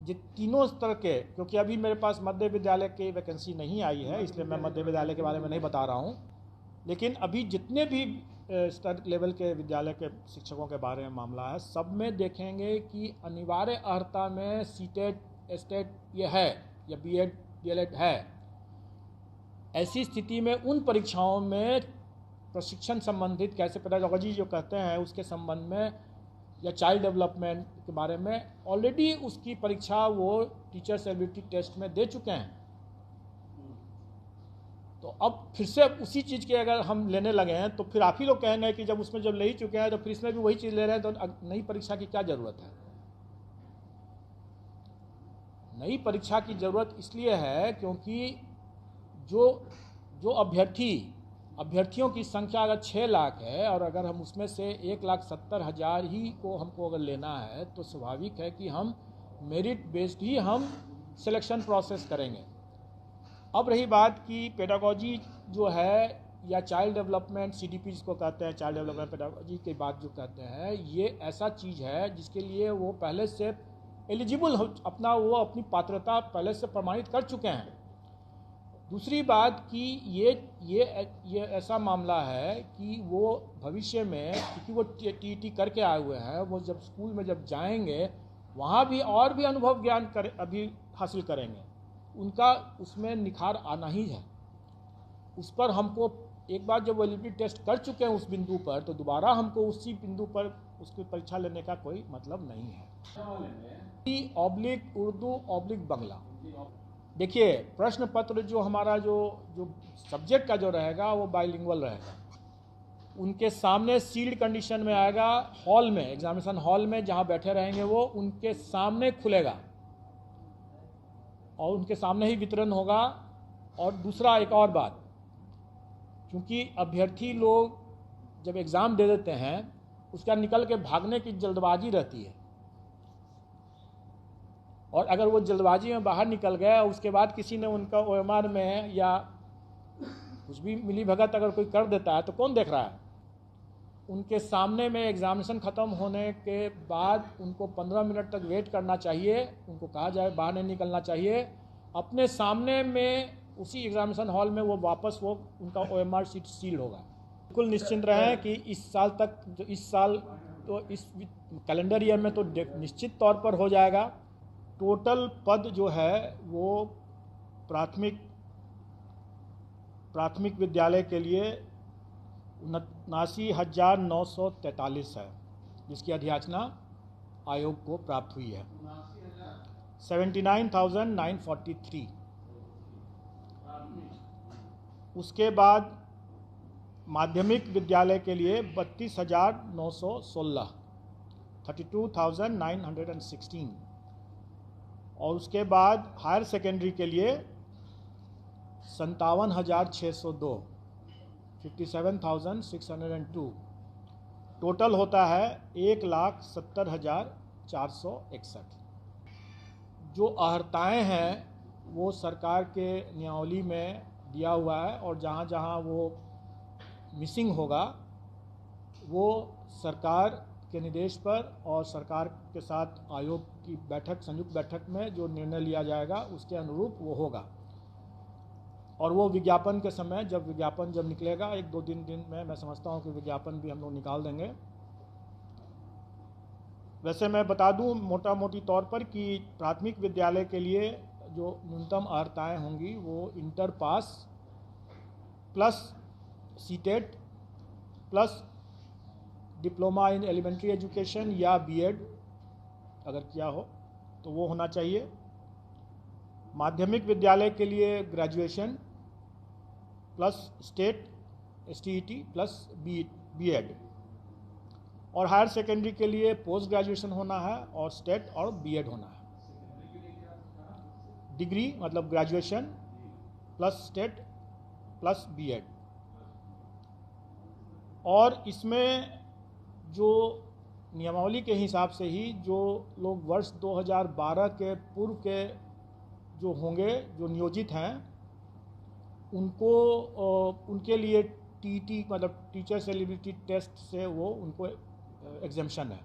तीनों स्तर के, क्योंकि अभी मेरे पास मध्य विद्यालय की वैकेंसी नहीं आई है इसलिए मैं मध्य विद्यालय के बारे में नहीं बता रहा हूँ, लेकिन अभी जितने भी स्तर लेवल के विद्यालय के शिक्षकों के बारे में मामला है, सब में देखेंगे कि अनिवार्य अर्हता में सीटेट एस्टेट ये है या बीएड डीएलएड है। ऐसी स्थिति में उन परीक्षाओं में प्रशिक्षण संबंधित कैसे पेडागोजी जो कहते हैं उसके संबंध में या चाइल्ड डेवलपमेंट के बारे में ऑलरेडी उसकी परीक्षा वो टीचर्स एबिलिटी टेस्ट में दे चुके हैं। तो अब फिर से उसी चीज़ के अगर हम लेने लगे हैं तो फिर आप ही लोग कहेंगे कि जब उसमें जब ले ही चुके हैं तो फिर इसमें भी वही चीज़ ले रहे हैं, तो नई परीक्षा की क्या ज़रूरत है। नई परीक्षा की ज़रूरत इसलिए है क्योंकि जो अभ्यर्थियों की संख्या अगर 6 लाख है और अगर हम उसमें से 1,70,000 ही को हमको अगर लेना है तो स्वाभाविक है कि हम मेरिट बेस्ड ही हम सिलेक्शन प्रोसेस करेंगे। अब रही बात कि पेडागोजी जो है या चाइल्ड डेवलपमेंट सीडीपी जिसको कहते हैं, चाइल्ड डेवलपमेंट पेडागोजी की बात जो कहते हैं, ये ऐसा चीज़ है जिसके लिए वो पहले से एलिजिबल अपनी पात्रता पहले से प्रमाणित कर चुके हैं। दूसरी बात कि ये ऐसा मामला है कि वो भविष्य में, क्योंकि वो टीईटी करके आए हुए हैं, वो जब स्कूल में जब जाएंगे वहाँ भी और भी अनुभव ज्ञान अभी हासिल करेंगे, उनका उसमें निखार आना ही है। उस पर हमको एक बार जब वो एलिजिबिलिटी टेस्ट कर चुके हैं उस बिंदु पर, तो दोबारा हमको उसी बिंदु पर उसकी परीक्षा लेने का कोई मतलब नहीं है। ऑब्लिक उर्दू ऑब्लिक बांग्ला, देखिए प्रश्न पत्र जो हमारा जो सब्जेक्ट का जो रहेगा वो बाइलिंगुअल रहेगा। उनके सामने सील्ड कंडीशन में आएगा, हॉल में, एग्जामिनेशन हॉल में जहाँ बैठे रहेंगे वो उनके सामने खुलेगा और उनके सामने ही वितरण होगा। और दूसरा एक और बात, क्योंकि अभ्यर्थी लोग जब एग्ज़ाम दे देते हैं उसका निकल के भागने की जल्दबाजी रहती है, और अगर वो जल्दबाजी में बाहर निकल गए उसके बाद किसी ने उनका ओएमआर में या कुछ भी मिली भगत अगर कोई कर देता है तो कौन देख रहा है। उनके सामने में एग्जामिनेशन ख़त्म होने के बाद उनको 15 मिनट तक वेट करना चाहिए, उनको कहा जाए बाहर नहीं निकलना चाहिए। अपने सामने में उसी एग्जामिनेशन हॉल में वो वापस वो उनका ओएमआर शीट सील होगा। बिल्कुल निश्चिंत रहें कि इस साल तक, जो इस साल तो इस कैलेंडर ईयर में तो निश्चित तौर पर हो जाएगा। टोटल पद जो है वो प्राथमिक विद्यालय के लिए 79,943 है, जिसकी अधियाचना आयोग को प्राप्त हुई है। 79,943। उसके बाद माध्यमिक विद्यालय के लिए 32,916, 32,916। और उसके बाद हायर सेकेंडरी के लिए 57,602, 57,602। टोटल होता है 1,70,461। जो अर्हताएँ हैं वो सरकार के नियमावली में दिया हुआ है, और जहाँ जहाँ वो मिसिंग होगा वो सरकार के निर्देश पर और सरकार के साथ आयोग की बैठक, संयुक्त बैठक में जो निर्णय लिया जाएगा उसके अनुरूप वो होगा। और वो विज्ञापन के समय जब निकलेगा 1-2 दिन में मैं समझता हूँ कि विज्ञापन भी हम लोग निकाल देंगे। वैसे मैं बता दूँ मोटा मोटी तौर पर कि प्राथमिक विद्यालय के लिए जो न्यूनतम अर्हताएँ होंगी वो inter pass plus CTET plus diploma in elementary education या बीएड अगर किया हो तो वो होना चाहिए। माध्यमिक विद्यालय के लिए graduation plus state STET plus BEd, और हायर सेकेंडरी के लिए पोस्ट ग्रेजुएशन होना है और स्टेट और बीएड होना है। डिग्री मतलब graduation plus state plus BEd. और इसमें जो नियमावली के हिसाब से ही जो लोग वर्ष 2012 के पूर्व के जो होंगे, जो नियोजित हैं, उनके लिए टीटी मतलब टीचर्स एलिजिबिलिटी टेस्ट से वो उनको एग्जेम्पशन है।